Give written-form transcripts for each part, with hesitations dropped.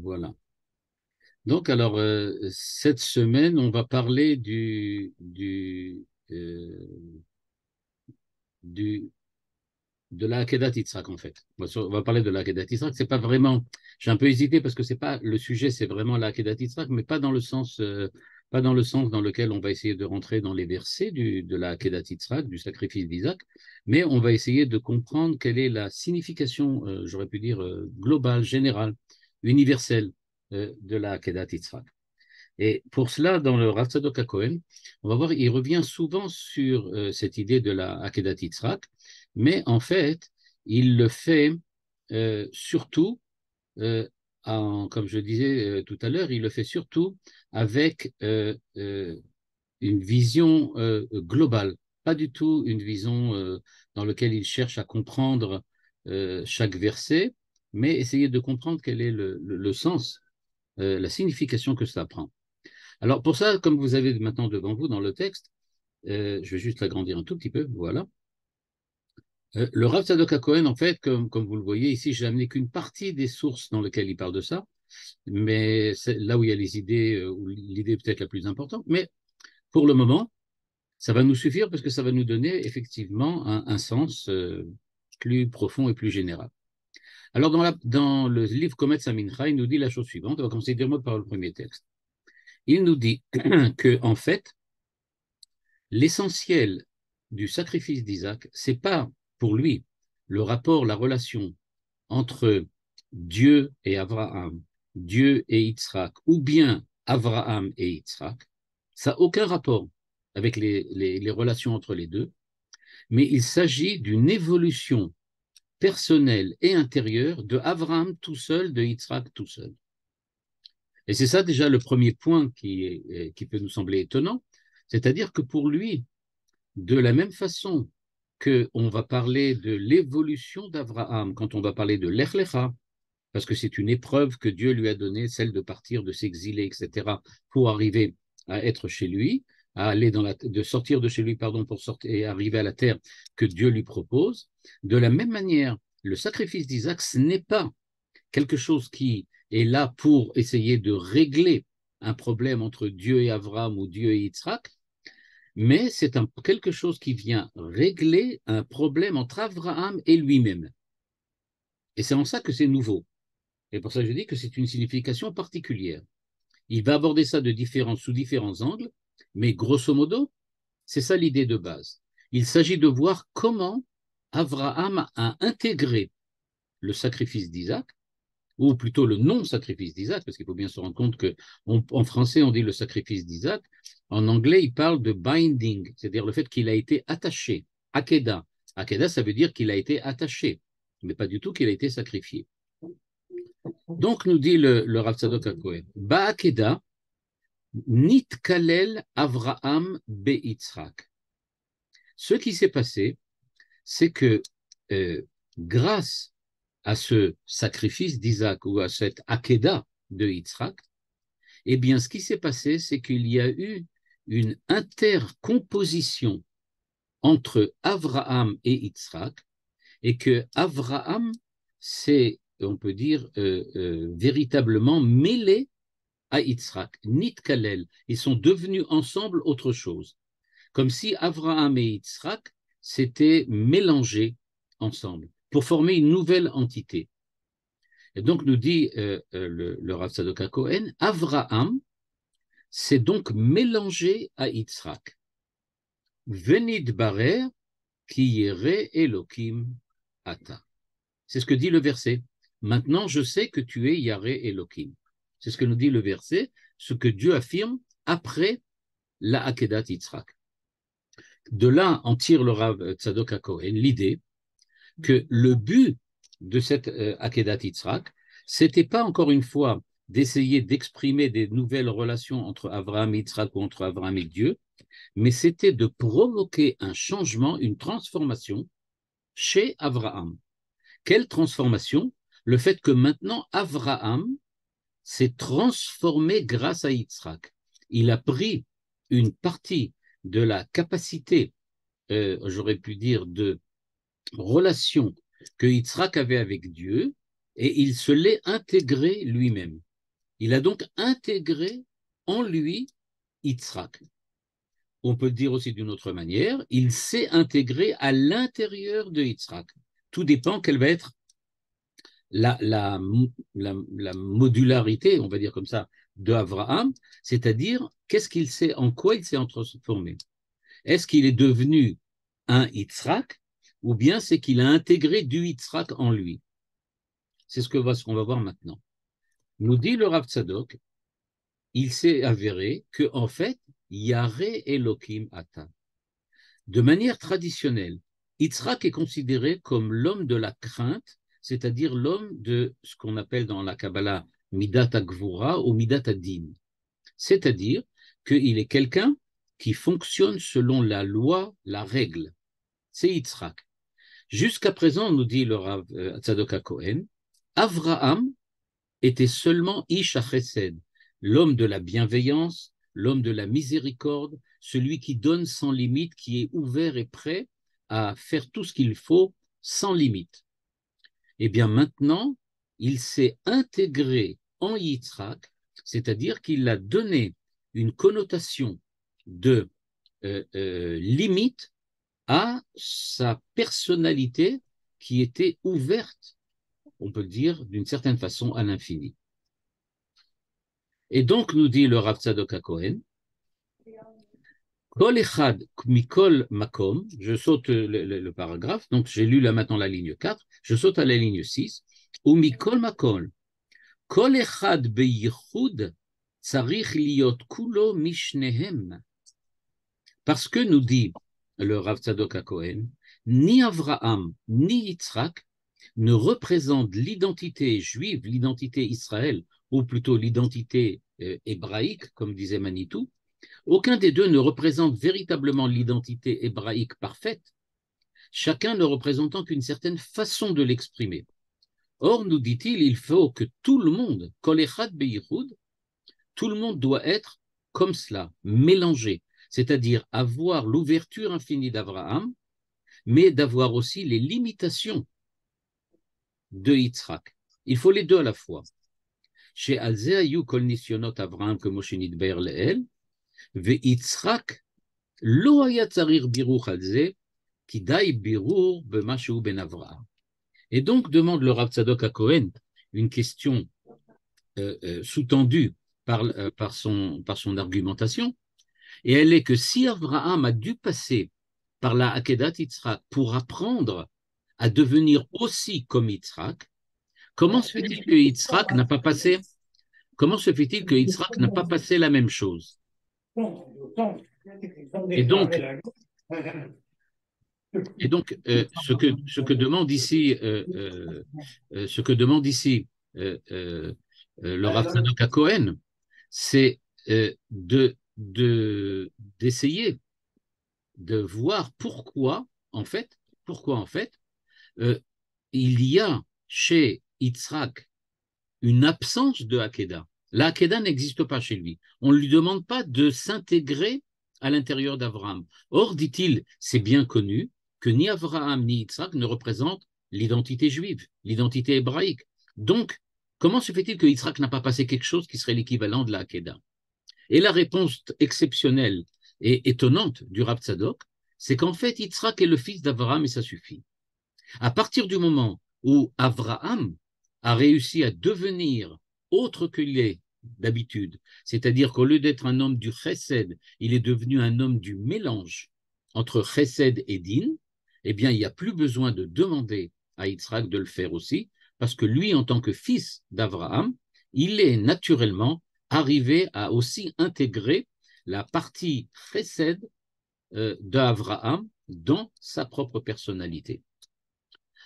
Voilà. Donc, alors, cette semaine, on va parler du, de la Akedat Yitzhak, en fait. On va parler de la Akedat Yitzhak. C'est pas vraiment. J'ai un peu hésité parce que c'est pas le sujet, c'est vraiment la Akedat Yitzhak, mais pas dans le sens dans lequel on va essayer de rentrer dans les versets de la Akedat Yitzhak, du sacrifice d'Isaac, mais on va essayer de comprendre quelle est la signification, j'aurais pu dire, globale, générale, universelle de la Akedat Yitzhak. Et pour cela, dans le Rav Tzadok HaKohen, on va voir, il revient souvent sur cette idée de la Akedat Yitzhak, mais en fait, il le fait surtout, comme je disais tout à l'heure, il le fait surtout avec une vision globale, pas du tout une vision dans laquelle il cherche à comprendre chaque verset, mais essayer de comprendre quel est le sens, la signification que cela prend. Alors pour ça, comme vous avez maintenant devant vous dans le texte, je vais juste l'agrandir un tout petit peu, voilà. Le Rav Tzadok HaKohen, en fait, comme vous le voyez ici, j'ai amené qu'une partie des sources dans lesquelles il parle de ça, mais c'est là où il y a les idées, où l'idée est peut-être la plus importante. Mais pour le moment, ça va nous suffire parce que ça va nous donner effectivement un sens plus profond et plus général. Alors dans le livre Kometz Mincha, il nous dit la chose suivante. On va commencer directement par le premier texte. Il nous dit que en fait, l'essentiel du sacrifice d'Isaac, c'est pas pour lui le rapport, la relation entre Dieu et Abraham, Dieu et Yitzhak, ou bien Abraham et Yitzhak. Ça n'a aucun rapport avec les relations entre les deux, mais il s'agit d'une évolution personnelle et intérieure de Abraham tout seul, de Yitzhak tout seul. Et c'est ça déjà le premier point qui peut nous sembler étonnant, c'est-à-dire que pour lui, de la même façon qu'on va parler de l'évolution d'Abraham, quand on va parler de l'Ech Lecha, parce que c'est une épreuve que Dieu lui a donnée, celle de partir, de s'exiler, etc., pour arriver à être chez lui, à aller de sortir de chez lui, pardon, pour sortir et arriver à la terre que Dieu lui propose. De la même manière, le sacrifice d'Isaac, ce n'est pas quelque chose qui est là pour essayer de régler un problème entre Dieu et Abraham ou Dieu et Yitzhak, mais c'est quelque chose qui vient régler un problème entre Abraham et lui-même. Et c'est en ça que c'est nouveau. Et pour ça, je dis que c'est une signification particulière. Il va aborder ça sous différents angles, mais grosso modo, c'est ça l'idée de base. Il s'agit de voir comment Abraham a intégré le sacrifice d'Isaac, ou plutôt le non-sacrifice d'Isaac, parce qu'il faut bien se rendre compte qu'en français, on dit le sacrifice d'Isaac. En anglais, il parle de binding, c'est-à-dire le fait qu'il a été attaché. Akeda. Akeda, ça veut dire qu'il a été attaché, mais pas du tout qu'il a été sacrifié. Donc, nous dit le Rav Tzadok HaKohen, Ba'akeda, nit kalel Avraham be'itzrak. Ce qui s'est passé, c'est que euh, grâce à ce sacrifice d'Isaac ou à cette Akeda de Yitzhak, eh bien, ce qui s'est passé, c'est qu'il y a eu une intercomposition entre Avraham et Yitzhak, et que Avraham s'est, on peut dire, véritablement mêlé à Yitzhak, Nit Kalel. Ils sont devenus ensemble autre chose. Comme si Avraham et Yitzhak s'étaient mélangés ensemble pour former une nouvelle entité. Et donc, nous dit le Rav Tzadok HaKohen, Avraham s'est donc mélangé à Yitzhak. Venid barer ki yere Elohim ata. C'est ce que dit le verset. Maintenant, je sais que tu es Yahweh Elohim. C'est ce que nous dit le verset, ce que Dieu affirme après la Akedat Yitzhak. De là, en tire le Rav Tzadok HaKohen l'idée que le but de cette Akedat Yitzhak, c'était pas encore une fois d'essayer d'exprimer des nouvelles relations entre Abraham et Yitzhak ou entre Abraham et Dieu, mais c'était de provoquer un changement, une transformation chez Abraham. Quelle transformation? Le fait que maintenant Abraham s'est transformé grâce à Yitzhak. Il a pris une partie de la capacité, j'aurais pu dire, de relation que Yitzhak avait avec Dieu, et il se l'est intégré lui-même. Il a donc intégré en lui Yitzhak. On peut dire aussi d'une autre manière, il s'est intégré à l'intérieur de Yitzhak. Tout dépend quelle va être la modularité, on va dire comme ça, de Abraham, c'est-à-dire en quoi il s'est transformé. Est-ce qu'il est devenu un Yitzhak ou bien c'est qu'il a intégré du Yitzhak en lui? C'est ce qu'on va voir maintenant. Nous dit le Rav Tzadok, il s'est avéré que en fait, Yare Elohim Ata. De manière traditionnelle, Yitzhak est considéré comme l'homme de la crainte, c'est-à-dire l'homme de ce qu'on appelle dans la Kabbalah Midat HaGvura ou Midat HaDin. C'est-à-dire qu'il est quelqu'un qui fonctionne selon la loi, la règle. C'est Yitzhak. Jusqu'à présent, nous dit le Rav Tzadok HaKohen, Avraham était seulement Ish HaChesed, l'homme de la bienveillance, l'homme de la miséricorde, celui qui donne sans limite, qui est ouvert et prêt à faire tout ce qu'il faut sans limite. Eh bien maintenant, il s'est intégré en Yitzhak, c'est-à-dire qu'il a donné une connotation de limite à sa personnalité qui était ouverte, on peut dire d'une certaine façon, à l'infini. Et donc, nous dit le Rav Tzadok HaKohen, Kol echad mikol makom, je saute le paragraphe, donc j'ai lu là maintenant la ligne 4, je saute à la ligne 6, ou mikol makom, kol echad beyichud tzarich liot kulo mishnehem. Parce que nous dit le Rav Tzadok HaKohen, ni Avraham ni Yitzhak ne représentent l'identité juive, l'identité Israël, ou plutôt l'identité hébraïque, comme disait Manitou. Aucun des deux ne représente véritablement l'identité hébraïque parfaite, chacun ne représentant qu'une certaine façon de l'exprimer. Or, nous dit-il, il faut que tout le monde, kol echad beyichud, tout le monde doit être comme cela, mélangé, c'est-à-dire avoir l'ouverture infinie d'Abraham, mais d'avoir aussi les limitations de Yitzhak. Il faut les deux à la fois. Chez Alze ayu kol nisyonot Abraham comme shenidber leel, ve Yitzhak lo haya tzarir biruch alze, kidai birur b'mashu ben Avraham. Et donc demande le Rav Tzadok HaKohen une question sous-tendue par son argumentation, et elle est que si Abraham a dû passer par la Akedat Yitzhak pour apprendre à devenir aussi comme Yitzhak, comment se fait-il que Yitzhak n'a pas passé la même chose? Et donc, ce que demande ici, le Rav Tzadok HaKohen, c'est d'essayer de voir pourquoi en fait, il y a chez Yitzhak une absence de Hakeda. La Hakeda n'existe pas chez lui. On ne lui demande pas de s'intégrer à l'intérieur d'Abraham. Or, dit-il, c'est bien connu que ni Abraham ni Yitzhak ne représentent l'identité juive, l'identité hébraïque. Donc, comment se fait-il que Yitzhak n'a pas passé quelque chose qui serait l'équivalent de la Hakeda? Et la réponse exceptionnelle et étonnante du Rav Tzadok, c'est qu'en fait, Yitzhak est le fils d'Abraham et ça suffit. À partir du moment où Abraham a réussi à devenir autre qu'il est d'habitude, c'est-à-dire qu'au lieu d'être un homme du chesed, il est devenu un homme du mélange entre chesed et din, eh bien, il n'y a plus besoin de demander à Yitzhak de le faire aussi, parce que lui, en tant que fils d'Abraham, il est naturellement arrivé à aussi intégrer la partie chesed d'Abraham dans sa propre personnalité.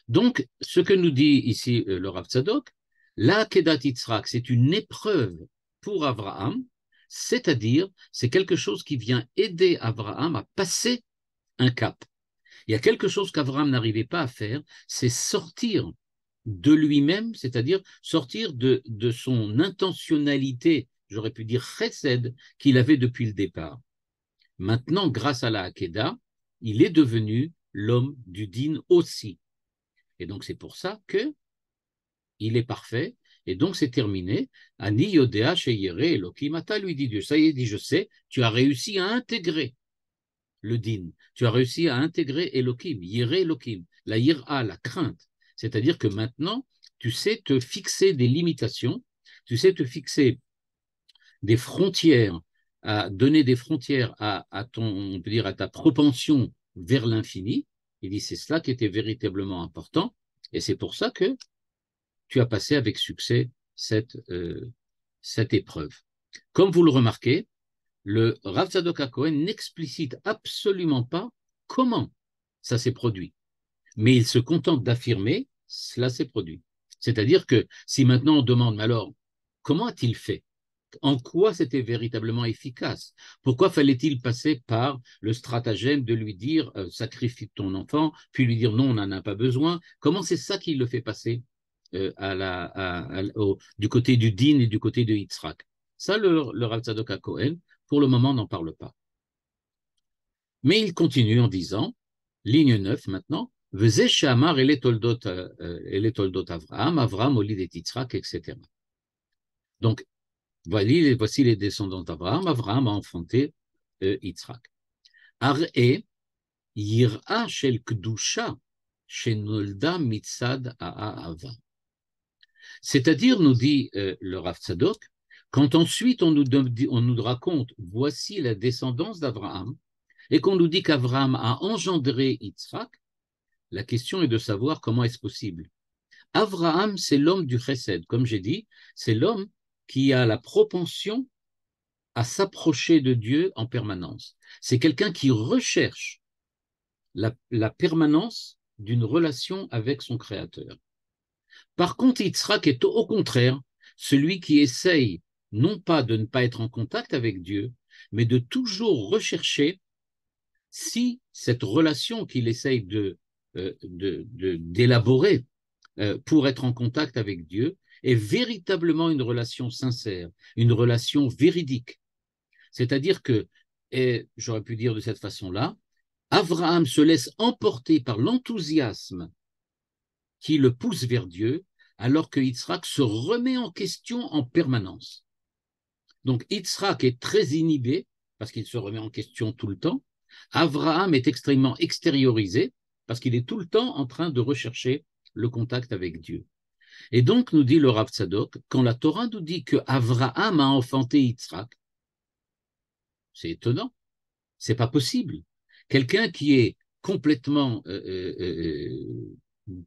Donc, ce que nous dit ici le Rav Tzadok, la Kedat Yitzhak, c'est une épreuve pour Abraham, c'est-à-dire c'est quelque chose qui vient aider Abraham à passer un cap. Il y a quelque chose qu'Abraham n'arrivait pas à faire, c'est sortir de lui-même, c'est-à-dire sortir de son intentionnalité, j'aurais pu dire chesed, qu'il avait depuis le départ. Maintenant, grâce à la Hakeda, il est devenu l'homme du din aussi. Et donc, c'est pour ça que il est parfait, et donc c'est terminé. Ani Yodea Sheyere Elohim Ata, lui dit Dieu. Ça y est, dit, je sais, tu as réussi à intégrer le din. Tu as réussi à intégrer Elohim, Yere Elohim, la yira, la crainte. C'est-à-dire que maintenant, tu sais te fixer des limitations, tu sais te fixer des frontières, à donner des frontières à ton, on peut dire, à ta propension vers l'infini. Il dit c'est cela qui était véritablement important, et c'est pour ça que tu as passé avec succès cette épreuve. Comme vous le remarquez, le Rav Tzadok HaKohen n'explicite absolument pas comment ça s'est produit, mais il se contente d'affirmer cela s'est produit. C'est-à-dire que si maintenant on demande, mais alors, comment a-t-il fait? En quoi c'était véritablement efficace? Pourquoi fallait-il passer par le stratagème de lui dire sacrifie ton enfant, puis lui dire non, on n'en a pas besoin? Comment c'est ça qui le fait passer du côté du Din et du côté de Yitzhak? Ça, le Rav Tzadok HaKohen, pour le moment, n'en parle pas. Mais il continue en disant, ligne 9 maintenant, Veze Shamar et les Toldot Avraham, Avraham, Olid et Yitzhak, etc. Donc, voici les descendants d'Abraham. Abraham a enfanté Yitzhak. Ar'e yir'a shel kdusha shenolda mitzad ha'ava. C'est-à-dire, nous dit le Rav Tzadok, quand ensuite on nous raconte voici la descendance d'Abraham, et qu'on nous dit qu'Abraham a engendré Yitzhak, la question est de savoir comment est-ce possible. Abraham, c'est l'homme du chesed, comme j'ai dit, c'est l'homme qui a la propension à s'approcher de Dieu en permanence. C'est quelqu'un qui recherche la permanence d'une relation avec son Créateur. Par contre, Yitzhak est au contraire celui qui essaye non pas de ne pas être en contact avec Dieu, mais de toujours rechercher si cette relation qu'il essaye d'élaborer pour être en contact avec Dieu est véritablement une relation sincère, une relation véridique. C'est-à-dire que, et j'aurais pu dire de cette façon-là, Abraham se laisse emporter par l'enthousiasme qui le pousse vers Dieu, alors que Yitzhak se remet en question en permanence. Donc Yitzhak est très inhibé, parce qu'il se remet en question tout le temps. Abraham est extrêmement extériorisé, parce qu'il est tout le temps en train de rechercher le contact avec Dieu. Et donc, nous dit le Rav Tzadok, quand la Torah nous dit que Abraham a enfanté Yitzhak, c'est étonnant, c'est pas possible. Quelqu'un qui est complètement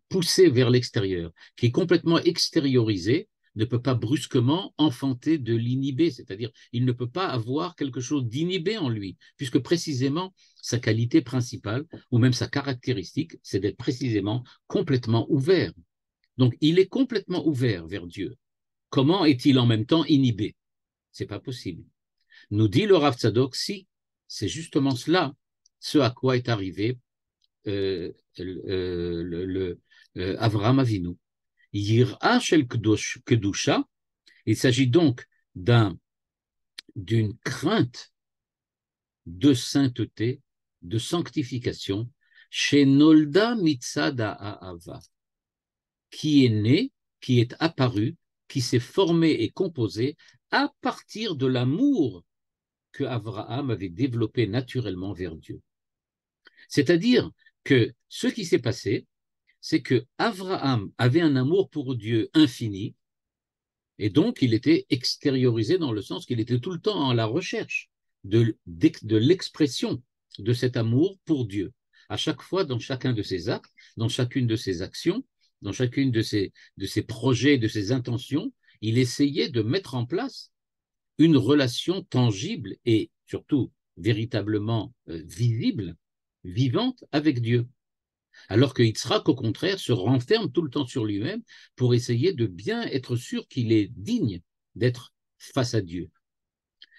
poussé vers l'extérieur, qui est complètement extériorisé, ne peut pas brusquement enfanter de l'inhibé, c'est-à-dire il ne peut pas avoir quelque chose d'inhibé en lui, puisque précisément sa qualité principale, ou même sa caractéristique, c'est d'être précisément complètement ouvert. Donc il est complètement ouvert vers Dieu. Comment est-il en même temps inhibé? C'est pas possible. Nous dit le Rav Tzadok, si, c'est justement cela, ce à quoi est arrivé Avraham Avinu. Yir'a shel kedusha, il s'agit donc d'une crainte de sainteté, de sanctification, chez Nolda Mitzada Ha'ava, qui est né, qui est apparu, qui s'est formé et composé à partir de l'amour que Abraham avait développé naturellement vers Dieu. C'est-à-dire que ce qui s'est passé, c'est que Abraham avait un amour pour Dieu infini, et donc il était extériorisé dans le sens qu'il était tout le temps en la recherche de l'expression de cet amour pour Dieu. À chaque fois, dans chacun de ses actes, dans chacune de ses actions, dans chacune de ses projets, de ses intentions, il essayait de mettre en place une relation tangible et surtout véritablement visible, vivante avec Dieu. Alors que Yitzhak, au contraire, se renferme tout le temps sur lui-même pour essayer de bien être sûr qu'il est digne d'être face à Dieu.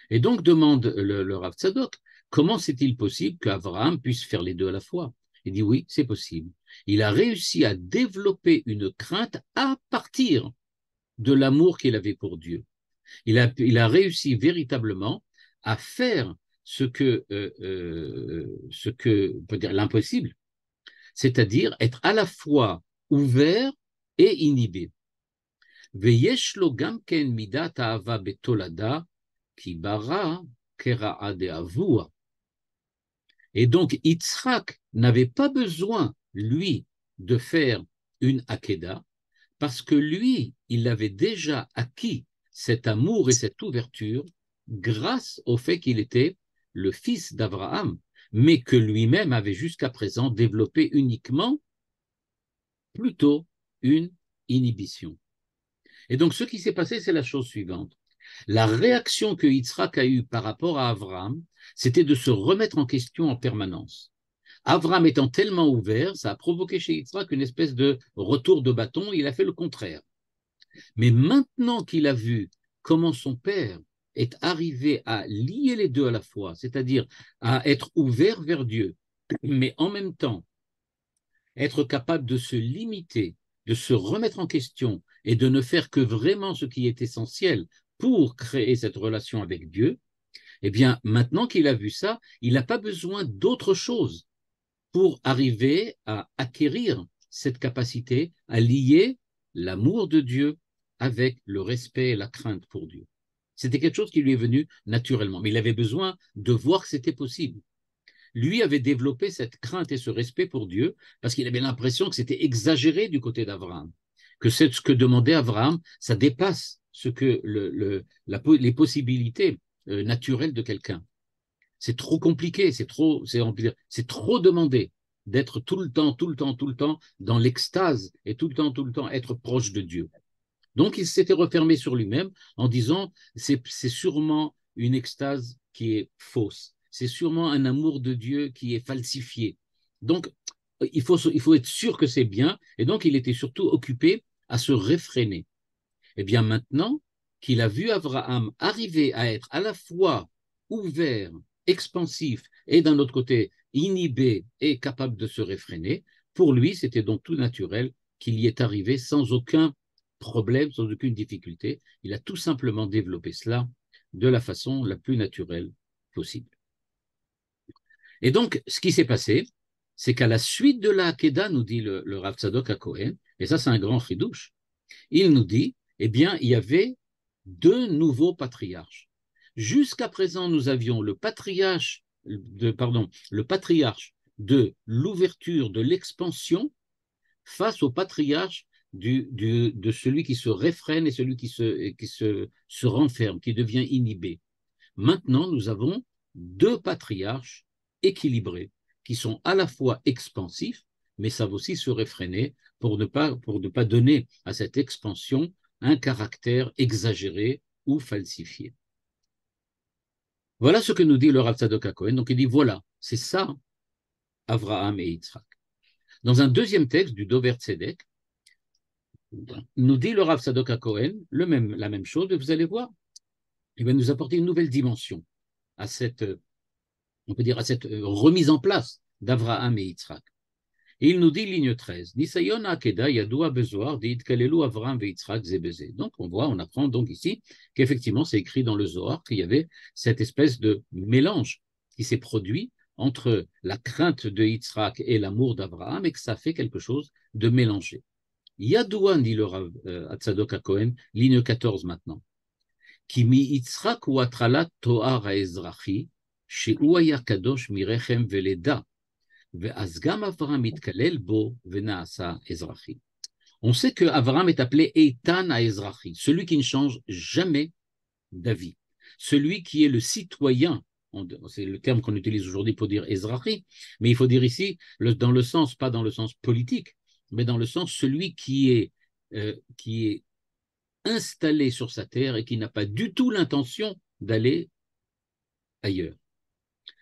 Et donc demande le Rav Tzadok, comment c'est-il possible qu'Abraham puisse faire les deux à la fois? Il dit oui, c'est possible. Il a réussi à développer une crainte à partir de l'amour qu'il avait pour Dieu. Il a réussi véritablement à faire ce que on peut dire l'impossible, c'est-à-dire être à la fois ouvert et inhibé. Veyesh lo gam ken midat ahava betolada ki bara kera'a de'avua. Et donc, Yitzhak n'avait pas besoin, lui, de faire une Hakeda, parce que lui, il avait déjà acquis cet amour et cette ouverture grâce au fait qu'il était le fils d'Abraham, mais que lui-même avait jusqu'à présent développé uniquement, plutôt, une inhibition. Et donc, ce qui s'est passé, c'est la chose suivante. La réaction que Yitzhak a eue par rapport à Abraham, c'était de se remettre en question en permanence. Abraham étant tellement ouvert, ça a provoqué chez Yitzhak une espèce de retour de bâton, il a fait le contraire. Mais maintenant qu'il a vu comment son père est arrivé à lier les deux à la fois, c'est-à-dire à être ouvert vers Dieu, mais en même temps être capable de se limiter, de se remettre en question et de ne faire que vraiment ce qui est essentiel pour créer cette relation avec Dieu, eh bien, maintenant qu'il a vu ça, il n'a pas besoin d'autre chose pour arriver à acquérir cette capacité à lier l'amour de Dieu avec le respect et la crainte pour Dieu. C'était quelque chose qui lui est venu naturellement, mais il avait besoin de voir que c'était possible. Lui avait développé cette crainte et ce respect pour Dieu parce qu'il avait l'impression que c'était exagéré du côté d'Abraham, que ce que demandait Abraham, ça dépasse ce que les possibilités naturelles de quelqu'un. C'est trop compliqué, c'est trop demandé d'être tout le temps dans l'extase et tout le temps être proche de Dieu. Donc il s'était refermé sur lui-même en disant c'est sûrement une extase qui est fausse, c'est sûrement un amour de Dieu qui est falsifié. Donc il faut être sûr que c'est bien, et donc il était surtout occupé à se réfréner. Eh bien maintenant qu'il a vu Abraham arriver à être à la fois ouvert, expansif, et d'un autre côté inhibé et capable de se réfréner, pour lui c'était donc tout naturel qu'il y est arrivé sans aucun problème, sans aucune difficulté. Il a tout simplement développé cela de la façon la plus naturelle possible. Et donc, ce qui s'est passé, c'est qu'à la suite de la Hakeda, nous dit le Rav Tzadok HaKohen, et ça c'est un grand chidouche, il nous dit, eh bien, il y avait deux nouveaux patriarches. Jusqu'à présent, nous avions le patriarche de l'ouverture, de l'expansion, face au patriarche de celui qui se réfrène et celui qui se renferme, qui devient inhibé. Maintenant, nous avons deux patriarches équilibrés, qui sont à la fois expansifs, mais savent aussi se réfréner pour ne pas donner à cette expansion un caractère exagéré ou falsifié. Voilà ce que nous dit le Rav Tzadok HaKohen. Donc il dit, voilà, c'est ça, Avraham et Yitzhak. Dans un deuxième texte du Dover Tzedek, nous dit le Rav Tzadok HaKohen la même chose, mais vous allez voir, il va nous apporter une nouvelle dimension à cette, on peut dire, à cette remise en place d'Avraham et Yitzhak. Et il nous dit, ligne 13, Nisayon Akeda Yadoua Bezoar dit Kalelu Avraham ve Yitzhak Zebeze. Donc on apprend donc ici qu'effectivement c'est écrit dans le Zohar qu'il y avait cette espèce de mélange qui s'est produit entre la crainte de Yitzhak et l'amour d'Avraham et que ça fait quelque chose de mélangé. Yadoua, dit le Rav Tzadok HaKohen, ligne 14 maintenant. Ki mi Yitzhak hu atralat toar haezrachi, shehu haya kadosh mirechem veleda. On sait que Avraham est appelé Eitan Haezrachi, celui qui ne change jamais d'avis, celui qui est le citoyen, c'est le terme qu'on utilise aujourd'hui pour dire Ezrachi, mais il faut dire ici, dans le sens, pas dans le sens politique, mais dans le sens celui qui est installé sur sa terre et qui n'a pas du tout l'intention d'aller ailleurs.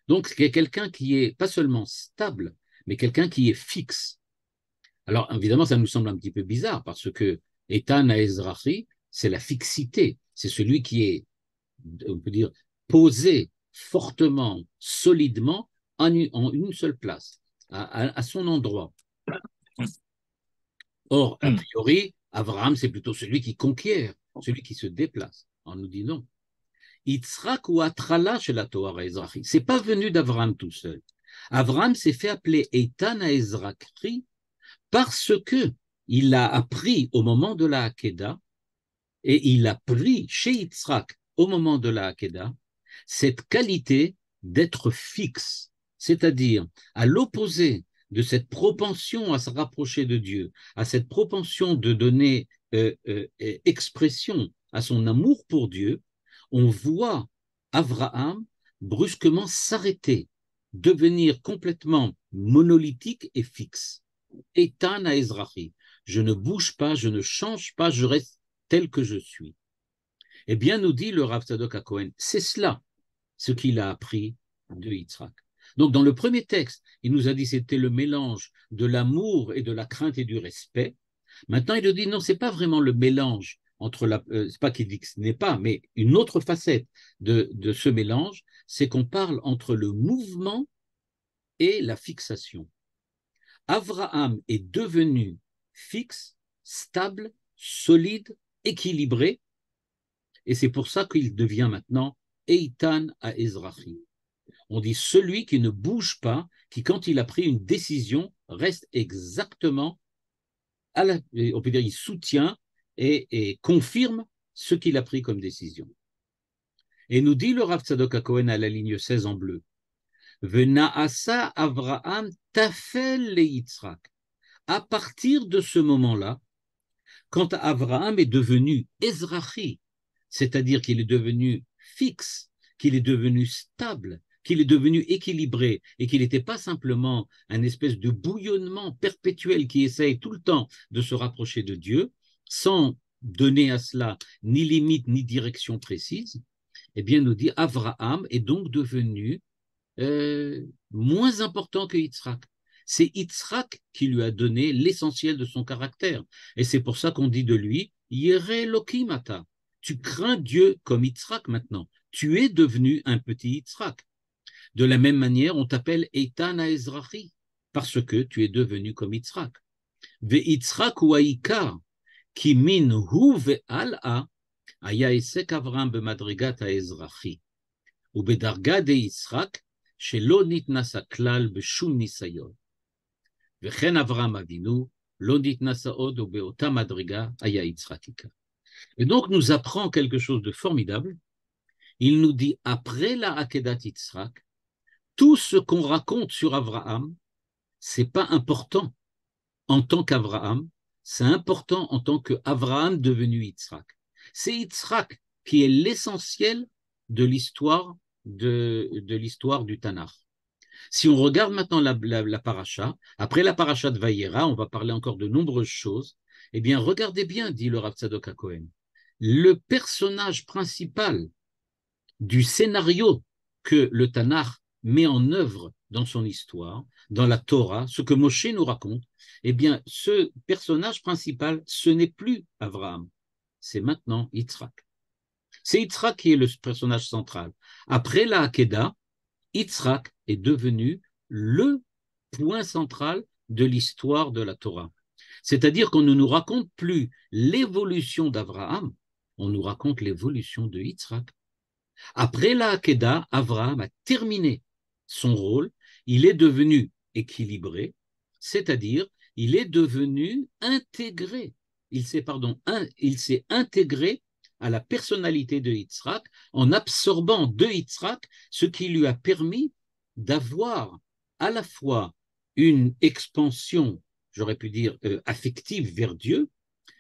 Donc, c'est quelqu'un qui est pas seulement stable, mais quelqu'un qui est fixe. Alors, évidemment, ça nous semble un petit peu bizarre parce que Eitan Haezrachi, c'est la fixité. C'est celui qui est, on peut dire, posé fortement, solidement, en une seule place, à son endroit. Or, a priori, Abraham, c'est plutôt celui qui conquiert, celui qui se déplace. On nous dit non. Yitzhak ou Atrala chez la Torah Ezrachi. C'est pas venu d'Avraham tout seul. Avraham s'est fait appeler Eitan Haezrachi parce que il a appris au moment de la Hakeda Et il a pris chez Yitzhak, au moment de la Hakeda, cette qualité d'être fixe, c'est-à-dire à l'opposé de cette propension à se rapprocher de Dieu, à cette propension de donner expression à son amour pour Dieu, on voit Abraham brusquement s'arrêter, devenir complètement monolithique et fixe. Eitan à Ezrahi. Je ne bouge pas, je ne change pas, je reste tel que je suis. Eh bien, nous dit le Rav Tzadok HaKohen, c'est cela ce qu'il a appris de Yitzhak. Donc, dans le premier texte, il nous a dit que c'était le mélange de l'amour et de la crainte et du respect. Maintenant, il nous dit non, c'est pas vraiment le mélange entre la. C'est pas qu'il dit que ce n'est pas, mais une autre facette de ce mélange, c'est qu'on parle entre le mouvement et la fixation. Abraham est devenu fixe, stable, solide, équilibré, et c'est pour ça qu'il devient maintenant Eitan à Ezrahi. On dit celui qui ne bouge pas, qui quand il a pris une décision, reste exactement on peut dire il soutient et confirme ce qu'il a pris comme décision. Et nous dit le Rav Tzadok HaKohen à la ligne 16 en bleu, Venaasa Avraham tafel le Yitzhak. À partir de ce moment-là, quand Avraham est devenu Ezrahi, c'est-à-dire qu'il est devenu fixe, qu'il est devenu stable, qu'il est devenu équilibré et qu'il n'était pas simplement un espèce de bouillonnement perpétuel qui essaye tout le temps de se rapprocher de Dieu, sans donner à cela ni limite ni direction précise, eh bien, nous dit Avraham est donc devenu moins important que Yitzhak. C'est Yitzhak qui lui a donné l'essentiel de son caractère. Et c'est pour ça qu'on dit de lui, Yere Lokimata. Tu crains Dieu comme Yitzhak maintenant. Tu es devenu un petit Yitzhak. De la même manière, on t'appelle Eitan Ezrahi, parce que tu es devenu comme Yitzhak. Ve Yitzhak ou Aïkar, qui min hu ve al'a, aya esek Avram bemadrigat Ezrahi. Ou bedarga de Yitzhak, שלא נתנסה כלל בשום ניסיון. וכן אברהם אבינו לא נתנסה עוד ובאותה מדרגה היה יצחק עיקר. Et donc nous apprend quelque chose de formidable. Il nous dit, après la Akedat Yitzhak, tout ce qu'on raconte sur Abraham, c'est pas important en tant qu'Abraham, c'est important en tant qu'Abraham devenu Yitzhak. C'est Yitzhak qui est l'essentiel de l'histoire de l'histoire du Tanakh. Si on regarde maintenant la paracha, après la paracha de Vayera, on va parler encore de nombreuses choses. Eh bien, regardez bien, dit le Rav Tzadok HaKohen, le personnage principal du scénario que le Tanakh met en œuvre dans son histoire, dans la Torah, ce que Moshe nous raconte, eh bien, ce personnage principal, ce n'est plus Abraham, c'est maintenant Yitzhak. C'est Yitzhak qui est le personnage central. Après la Hakeda, Yitzhak est devenu le point central de l'histoire de la Torah. C'est-à-dire qu'on ne nous raconte plus l'évolution d'Abraham, on nous raconte l'évolution de Yitzhak. Après la Hakeda, Abraham a terminé son rôle, il est devenu équilibré, c'est-à-dire il est devenu intégré. Il s'est intégré à la personnalité de Yitzhak en absorbant de Yitzhak ce qui lui a permis d'avoir à la fois une expansion, j'aurais pu dire, affective vers Dieu,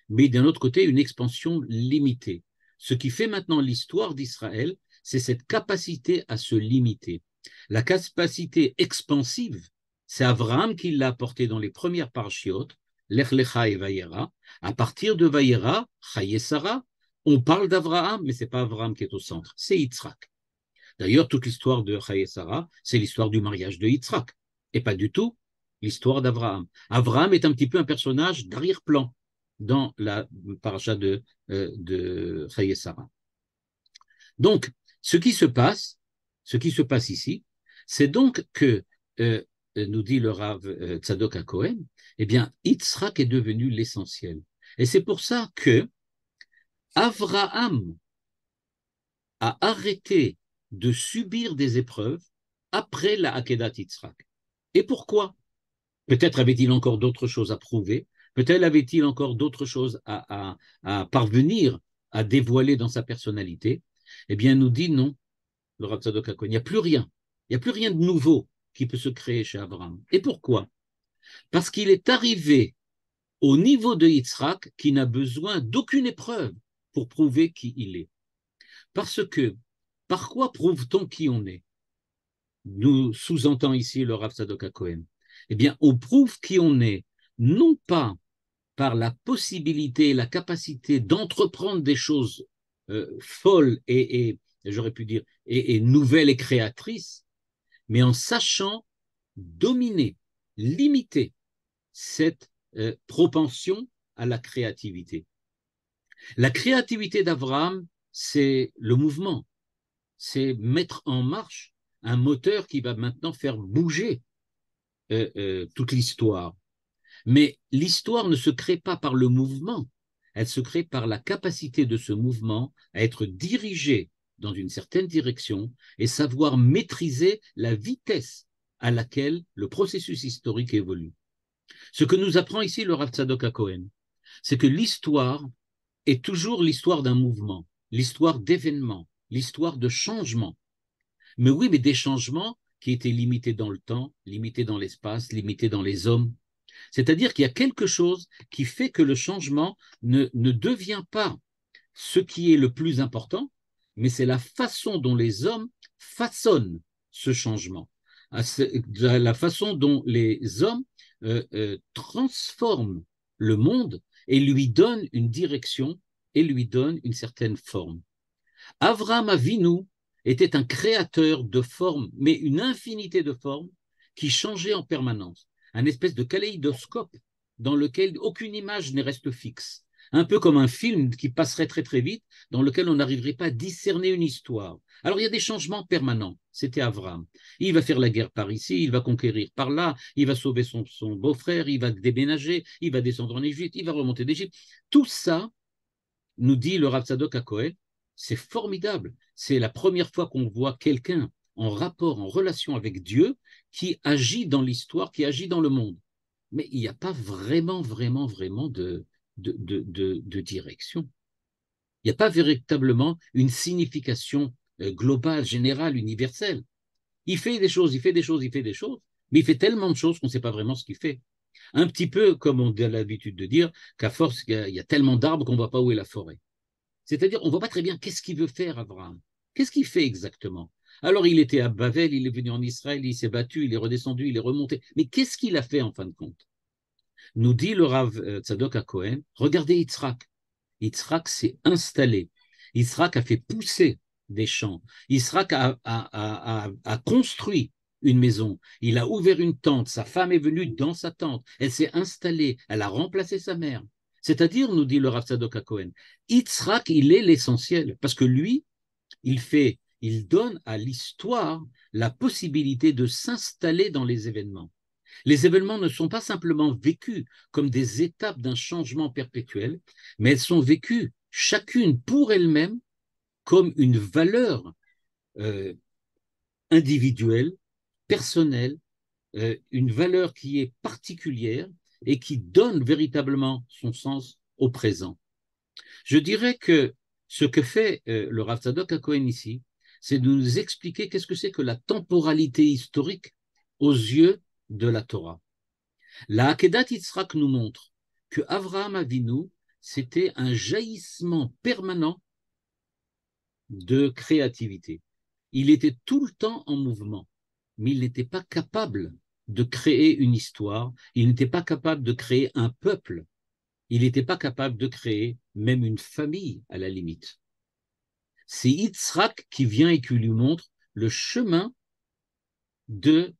mais d'un autre côté, une expansion limitée. Ce qui fait maintenant l'histoire d'Israël, c'est cette capacité à se limiter. La capacité expansive, c'est Abraham qui l'a apporté dans les premières parashiot, Lech Lecha et Vayera. À partir de Vayera, Chaye Sarah, on parle d'Abraham, mais ce n'est pas Abraham qui est au centre, c'est Yitzhak. D'ailleurs, toute l'histoire de Chaye Sarah, c'est l'histoire du mariage de Yitzhak, et pas du tout l'histoire d'Abraham. Abraham est un petit peu un personnage d'arrière-plan dans la paracha de Chaye Sarah. Donc, ce qui se passe ici, c'est donc que, nous dit le Rav Tzadok HaKohen, eh bien, Yitzhak est devenu l'essentiel. Et c'est pour ça que Abraham a arrêté de subir des épreuves après la Akedat Yitzhak. Et pourquoi? Peut-être avait-il encore d'autres choses à prouver, peut-être avait-il encore d'autres choses à parvenir à dévoiler dans sa personnalité, eh bien, nous dit non, le Rav Tzadok HaKohen, il n'y a plus rien. Il n'y a plus rien de nouveau qui peut se créer chez Abraham. Et pourquoi? Parce qu'il est arrivé au niveau de Yitzhak qui n'a besoin d'aucune épreuve pour prouver qui il est. Parce que, par quoi prouve-t-on qui on est? Nous sous-entend ici le Rav Tzadok HaKohen. Eh bien, on prouve qui on est, non pas par la possibilité et la capacité d'entreprendre des choses folles et j'aurais pu dire, et nouvelles et créatrices, mais en sachant dominer, limiter cette propension à la créativité. La créativité d'Abraham, c'est le mouvement, c'est mettre en marche un moteur qui va maintenant faire bouger toute l'histoire. Mais l'histoire ne se crée pas par le mouvement, elle se crée par la capacité de ce mouvement à être dirigé dans une certaine direction et savoir maîtriser la vitesse à laquelle le processus historique évolue. Ce que nous apprend ici le Rav Tzadok HaKohen, c'est que l'histoire est toujours l'histoire d'un mouvement, l'histoire d'événements, l'histoire de changements. Mais oui, mais des changements qui étaient limités dans le temps, limités dans l'espace, limités dans les hommes. C'est-à-dire qu'il y a quelque chose qui fait que le changement ne devient pas ce qui est le plus important, mais c'est la façon dont les hommes façonnent ce changement, la façon dont les hommes transforment le monde et lui donnent une direction et lui donnent une certaine forme. Avraham Avinu était un créateur de formes, mais une infinité de formes qui changeaient en permanence. Un espèce de kaléidoscope dans lequel aucune image ne reste fixe. Un peu comme un film qui passerait très très vite, dans lequel on n'arriverait pas à discerner une histoire. Alors il y a des changements permanents. C'était Avraham. Il va faire la guerre par ici, il va conquérir par là, il va sauver son beau-frère, il va déménager, il va descendre en Égypte, il va remonter d'Égypte. Tout ça, nous dit le Rav Tzadok HaKohen, c'est formidable. C'est la première fois qu'on voit quelqu'un en rapport, en relation avec Dieu, qui agit dans l'histoire, qui agit dans le monde. Mais il n'y a pas vraiment de direction. Il n'y a pas véritablement une signification globale, générale, universelle. Il fait des choses, il fait des choses, il fait des choses, mais il fait tellement de choses qu'on ne sait pas vraiment ce qu'il fait. Un petit peu comme on a l'habitude de dire qu'à force, il y a tellement d'arbres qu'on ne voit pas où est la forêt. C'est-à-dire, on ne voit pas très bien qu'est-ce qu'il veut faire, Abraham. Qu'est-ce qu'il fait exactement? Alors, il était à Bavel, il est venu en Israël, il s'est battu, il est redescendu, il est remonté. Mais qu'est-ce qu'il a fait en fin de compte? Nous dit le Rav Tzadok HaKohen, regardez Yitzhak. Yitzhak s'est installé. Yitzhak a fait pousser des champs. Yitzhak a construit une maison. Il a ouvert une tente. Sa femme est venue dans sa tente. Elle s'est installée. Elle a remplacé sa mère. C'est-à-dire, nous dit le Rav Tzadok HaKohen, Yitzhak, il est l'essentiel. Parce que lui, il donne à l'histoire la possibilité de s'installer dans les événements. Les événements ne sont pas simplement vécus comme des étapes d'un changement perpétuel, mais elles sont vécues chacune pour elle-même comme une valeur individuelle, personnelle, une valeur qui est particulière et qui donne véritablement son sens au présent. Je dirais que ce que fait le Rav Tzadok HaKohen ici, c'est de nous expliquer qu'est-ce que c'est que la temporalité historique aux yeux de la Torah. La Akedat Yitzhak nous montre que Avraham Avinu, c'était un jaillissement permanent de créativité. Il était tout le temps en mouvement, mais il n'était pas capable de créer une histoire, il n'était pas capable de créer un peuple, il n'était pas capable de créer même une famille à la limite. C'est Yitzhak qui vient et qui lui montre le chemin de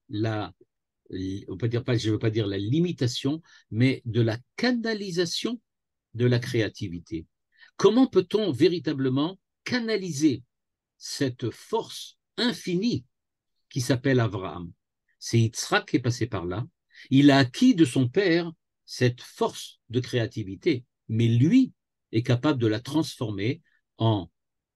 on peut dire pas, je ne veux pas dire la limitation, mais de la canalisation de la créativité. Comment peut-on véritablement canaliser cette force infinie qui s'appelle Abraham? C'est Yitzhak qui est passé par là. Il a acquis de son père cette force de créativité, mais lui est capable de la transformer en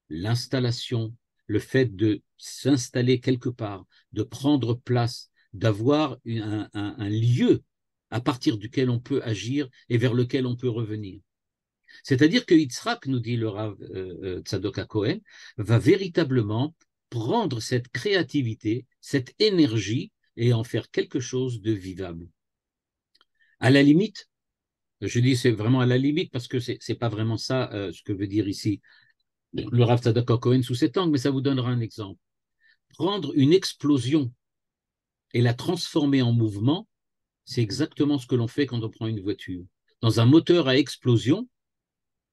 l'installation, le fait de s'installer quelque part, de prendre place, d'avoir un lieu à partir duquel on peut agir et vers lequel on peut revenir. C'est-à-dire que Yitzhak, nous dit le Rav Tzadok HaKohen, va véritablement prendre cette créativité, cette énergie et en faire quelque chose de vivable. À la limite, je dis c'est vraiment à la limite parce que c'est pas vraiment ça ce que veut dire ici le Rav Tzadok HaKohen sous cet angle, mais ça vous donnera un exemple. Prendre une explosion et la transformer en mouvement, c'est exactement ce que l'on fait quand on prend une voiture. Dans un moteur à explosion,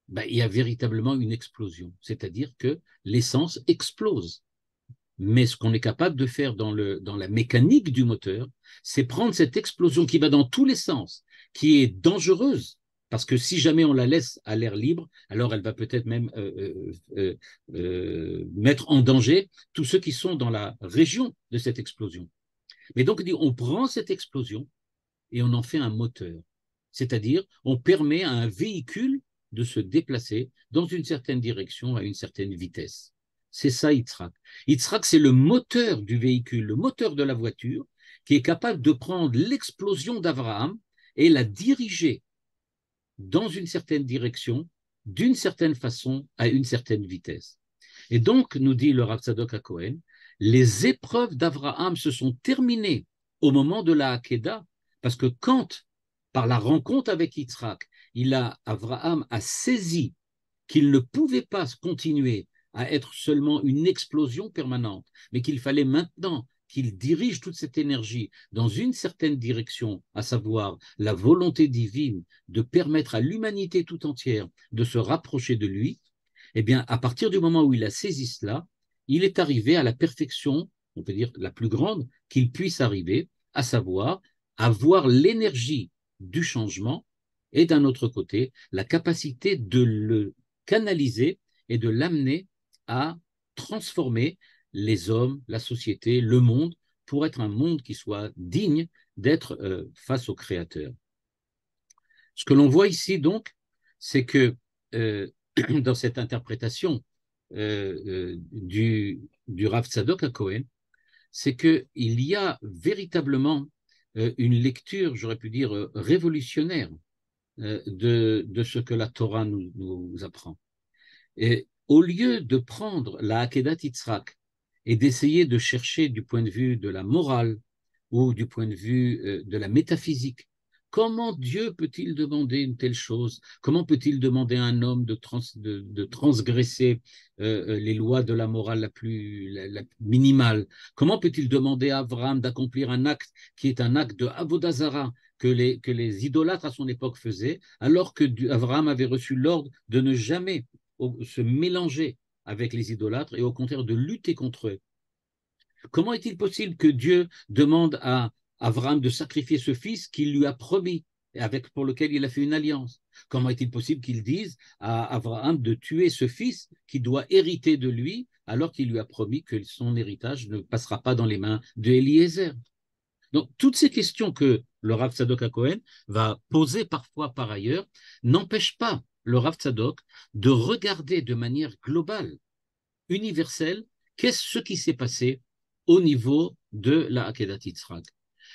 ben, il y a véritablement une explosion, c'est-à-dire que l'essence explose. Mais ce qu'on est capable de faire dans la mécanique du moteur, c'est prendre cette explosion qui va dans tous les sens, qui est dangereuse, parce que si jamais on la laisse à l'air libre, alors elle va peut-être même mettre en danger tous ceux qui sont dans la région de cette explosion. Mais donc, on prend cette explosion et on en fait un moteur. C'est-à-dire, on permet à un véhicule de se déplacer dans une certaine direction à une certaine vitesse. C'est ça, Yitzhak. Yitzhak, c'est le moteur du véhicule, le moteur de la voiture, qui est capable de prendre l'explosion d'Abraham et la diriger dans une certaine direction, d'une certaine façon, à une certaine vitesse. Et donc, nous dit le Rav Tzadok HaKohen, les épreuves d'Abraham se sont terminées au moment de la Hakeda, parce que quand, par la rencontre avec Yitzhak, Abraham a saisi qu'il ne pouvait pas continuer à être seulement une explosion permanente, mais qu'il fallait maintenant qu'il dirige toute cette énergie dans une certaine direction, à savoir la volonté divine de permettre à l'humanité tout entière de se rapprocher de lui, eh bien, à partir du moment où il a saisi cela, il est arrivé à la perfection, on peut dire la plus grande, qu'il puisse arriver, à savoir avoir l'énergie du changement et d'un autre côté, la capacité de le canaliser et de l'amener à transformer les hommes, la société, le monde, pour être un monde qui soit digne d'être face au Créateur. Ce que l'on voit ici, donc, c'est que dans cette interprétation du Rav Tzadok HaKohen, c'est qu'il y a véritablement une lecture, j'aurais pu dire, révolutionnaire de ce que la Torah nous apprend. Et au lieu de prendre la Hakedat Yitzhak et d'essayer de chercher du point de vue de la morale ou du point de vue de la métaphysique, comment Dieu peut-il demander une telle chose? Comment peut-il demander à un homme de transgresser les lois de la morale la minimale? Comment peut-il demander à Abraham d'accomplir un acte qui est un acte de Avodazara que les idolâtres à son époque faisaient, alors que Abraham avait reçu l'ordre de ne jamais se mélanger avec les idolâtres et au contraire de lutter contre eux? Comment est-il possible que Dieu demande à Abraham de sacrifier ce fils qu'il lui a promis et pour lequel il a fait une alliance? Comment est-il possible qu'il dise à Abraham de tuer ce fils qui doit hériter de lui alors qu'il lui a promis que son héritage ne passera pas dans les mains de Eliezer? Donc, toutes ces questions que le Rav Tzadok HaKohen va poser parfois par ailleurs n'empêchent pas le Rav Tzadok de regarder de manière globale, universelle, qu'est-ce ce qui s'est passé au niveau de la Hakedat Yitzhak.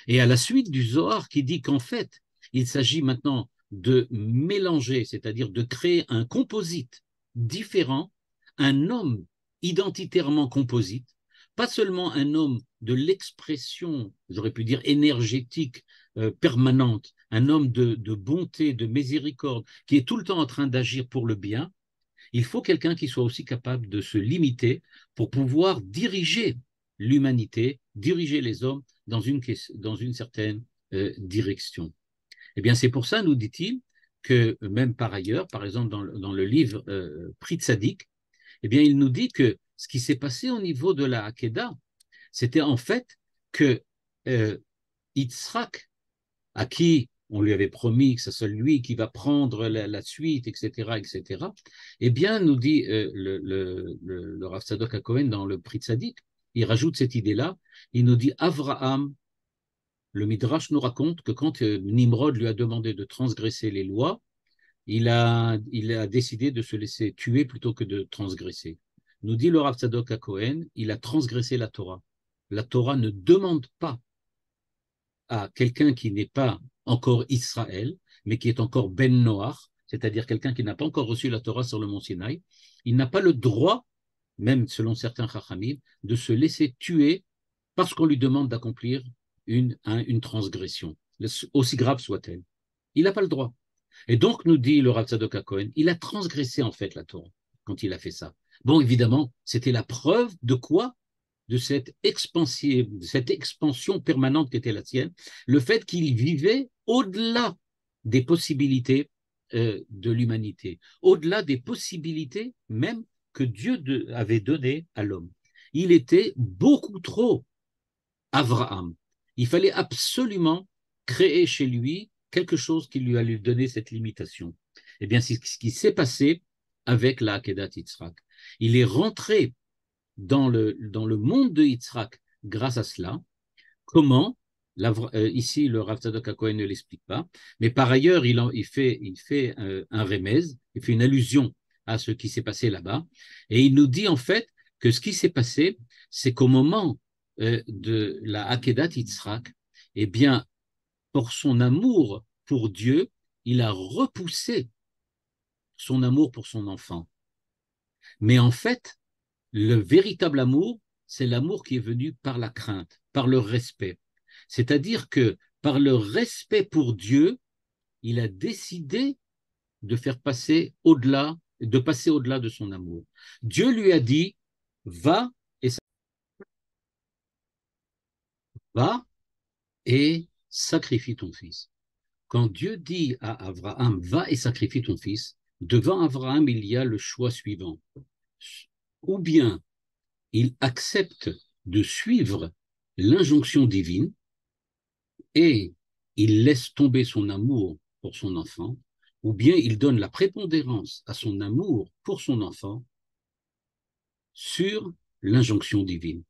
Et à la suite du Zohar qui dit qu'en fait, il s'agit maintenant de mélanger, c'est-à-dire de créer un composite différent, un homme identitairement composite, pas seulement un homme de l'expression, j'aurais pu dire énergétique, permanente, un homme de bonté, de miséricorde, qui est tout le temps en train d'agir pour le bien. Il faut quelqu'un qui soit aussi capable de se limiter pour pouvoir diriger l'humanité, diriger les hommes dans une certaine direction. Eh bien, c'est pour ça, nous dit-il, que même par ailleurs, par exemple dans le livre Pri Tzadik, eh bien, il nous dit que ce qui s'est passé au niveau de la Hakeda, c'était en fait que Yitzhak, à qui on lui avait promis que ce soit lui qui va prendre la suite, etc., etc., eh bien, nous dit le Rav Tzadok HaKohen dans le Pri Tzadik, il rajoute cette idée-là, il nous dit Avraham, le Midrash nous raconte que quand Nimrod lui a demandé de transgresser les lois, il a décidé de se laisser tuer plutôt que de transgresser. Nous dit le Rav Tzadok HaKohen, il a transgressé la Torah. La Torah ne demande pas à quelqu'un qui n'est pas encore Israël, mais qui est encore Ben Noach, c'est-à-dire quelqu'un qui n'a pas encore reçu la Torah sur le mont Sinaï, il n'a pas le droit, même selon certains Chachamim, de se laisser tuer parce qu'on lui demande d'accomplir une transgression, aussi grave soit-elle. Il n'a pas le droit. Et donc, nous dit le Rav Tzadok HaKohen, il a transgressé en fait la Torah quand il a fait ça. Bon, évidemment, c'était la preuve de quoi? De cette expansion permanente qui était la sienne, le fait qu'il vivait au-delà des possibilités de l'humanité, au-delà des possibilités même que Dieu avait données à l'homme. Il était beaucoup trop Abraham. Il fallait absolument créer chez lui quelque chose qui lui allait donner cette limitation. Eh bien, c'est ce qui s'est passé avec la Akedat Yitzhak. Il est rentré dans le monde de Yitzhak grâce à cela. Comment? Ici, le Rav Tzadok HaKohen ne l'explique pas, mais par ailleurs, il fait un remez, il fait une allusion à ce qui s'est passé là-bas, et il nous dit en fait que ce qui s'est passé, c'est qu'au moment de la Akedat Yitzhak, eh bien, pour son amour pour Dieu, il a repoussé son amour pour son enfant. Mais en fait, le véritable amour, c'est l'amour qui est venu par la crainte, par le respect. C'est-à-dire que par le respect pour Dieu, il a décidé de faire passer au-delà, de passer au-delà de son amour. Dieu lui a dit, va et, va et sacrifie ton fils. Quand Dieu dit à Abraham, va et sacrifie ton fils, devant Abraham, il y a le choix suivant. Ou bien il accepte de suivre l'injonction divine et il laisse tomber son amour pour son enfant, ou bien il donne la prépondérance à son amour pour son enfant sur l'injonction divine.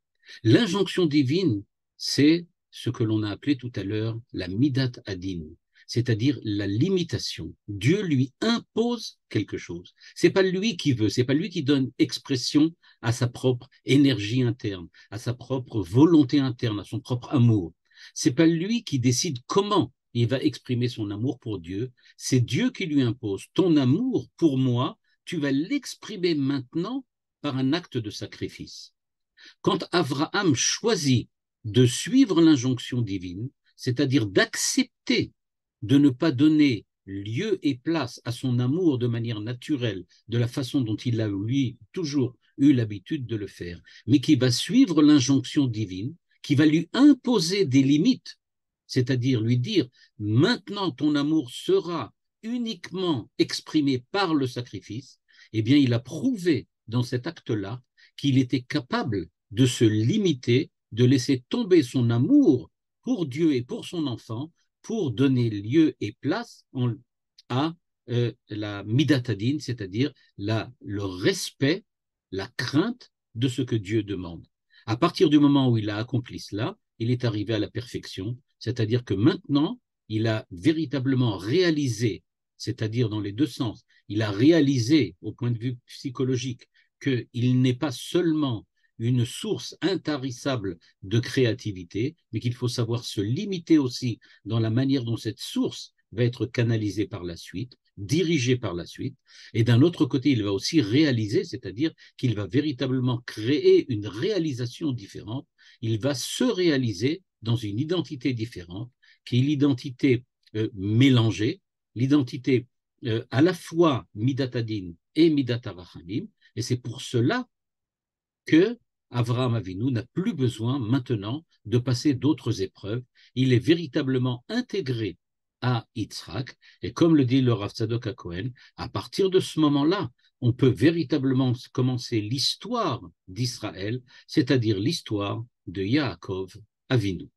L'injonction divine, c'est ce que l'on a appelé tout à l'heure la midat adin, c'est-à-dire la limitation. Dieu lui impose quelque chose. C'est pas lui qui veut, c'est pas lui qui donne expression à sa propre énergie interne, à sa propre volonté interne, à son propre amour. C'est pas lui qui décide comment il va exprimer son amour pour Dieu. C'est Dieu qui lui impose. Ton amour pour moi, tu vas l'exprimer maintenant par un acte de sacrifice. Quand Abraham choisit de suivre l'injonction divine, c'est-à-dire d'accepter de ne pas donner lieu et place à son amour de manière naturelle, de la façon dont il a, lui, toujours eu l'habitude de le faire, mais qui va suivre l'injonction divine, qui va lui imposer des limites, c'est-à-dire lui dire, maintenant ton amour sera uniquement exprimé par le sacrifice, eh bien il a prouvé dans cet acte-là qu'il était capable de se limiter, de laisser tomber son amour pour Dieu et pour son enfant, pour donner lieu et place à la midatadine, c'est-à-dire le respect, la crainte de ce que Dieu demande. À partir du moment où il a accompli cela, il est arrivé à la perfection, c'est-à-dire que maintenant, il a véritablement réalisé, c'est-à-dire dans les deux sens, il a réalisé au point de vue psychologique qu'il n'est pas seulement une source intarissable de créativité, mais qu'il faut savoir se limiter aussi dans la manière dont cette source va être canalisée par la suite, dirigée par la suite. Et d'un autre côté, il va aussi réaliser, c'est-à-dire qu'il va véritablement créer une réalisation différente. Il va se réaliser dans une identité différente, qui est l'identité mélangée, l'identité à la fois midatadine et midatarachamim. Et c'est pour cela que Avraham Avinu n'a plus besoin maintenant de passer d'autres épreuves. Il est véritablement intégré à Yitzhak. Et comme le dit le Rav Tzadok HaKohen, à partir de ce moment-là, on peut véritablement commencer l'histoire d'Israël, c'est-à-dire l'histoire de Yaakov Avinu.